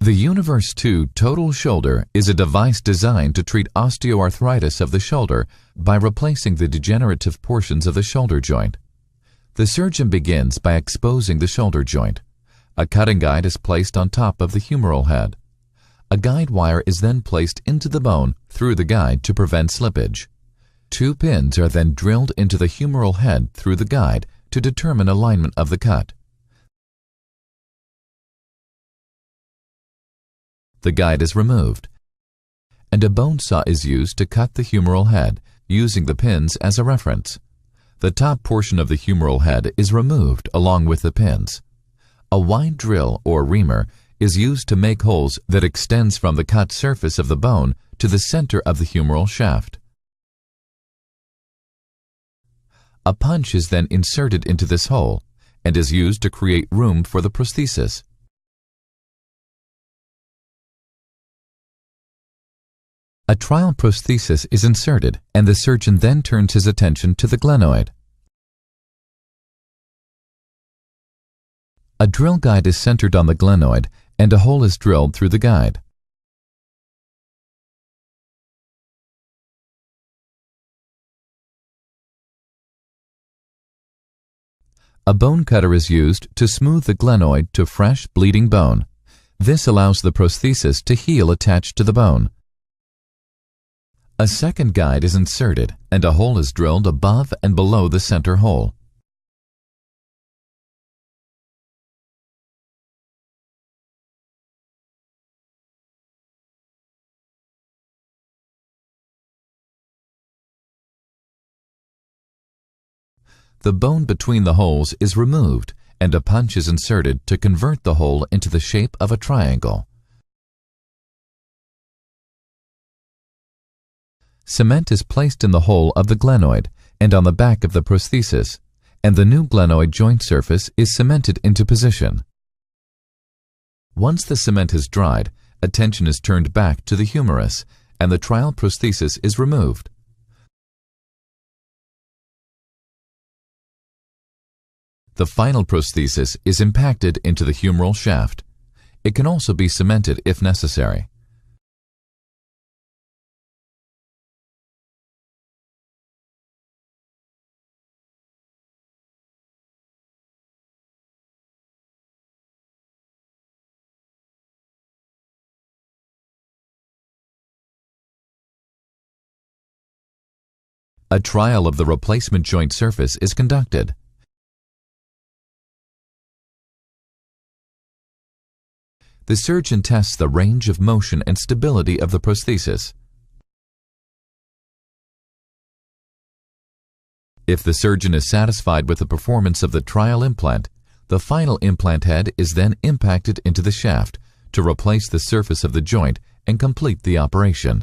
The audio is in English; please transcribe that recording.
The Universe 2 Total Shoulder is a device designed to treat osteoarthritis of the shoulder by replacing the degenerative portions of the shoulder joint. The surgeon begins by exposing the shoulder joint. A cutting guide is placed on top of the humeral head. A guide wire is then placed into the bone through the guide to prevent slippage. 2 pins are then drilled into the humeral head through the guide to determine alignment of the cut. The guide is removed, and a bone saw is used to cut the humeral head, using the pins as a reference. The top portion of the humeral head is removed along with the pins. A wide drill or reamer is used to make holes that extends from the cut surface of the bone to the center of the humeral shaft. A punch is then inserted into this hole and is used to create room for the prosthesis. A trial prosthesis is inserted, and the surgeon then turns his attention to the glenoid. A drill guide is centered on the glenoid, and a hole is drilled through the guide. A bone cutter is used to smooth the glenoid to fresh, bleeding bone. This allows the prosthesis to heal attached to the bone. A second guide is inserted, and a hole is drilled above and below the center hole. The bone between the holes is removed, and a punch is inserted to convert the hole into the shape of a triangle. Cement is placed in the hole of the glenoid and on the back of the prosthesis, and the new glenoid joint surface is cemented into position. Once the cement has dried, attention is turned back to the humerus, and the trial prosthesis is removed. The final prosthesis is impacted into the humeral shaft. It can also be cemented if necessary. A trial of the replacement joint surface is conducted. The surgeon tests the range of motion and stability of the prosthesis. If the surgeon is satisfied with the performance of the trial implant, the final implant head is then impacted into the shaft to replace the surface of the joint and complete the operation.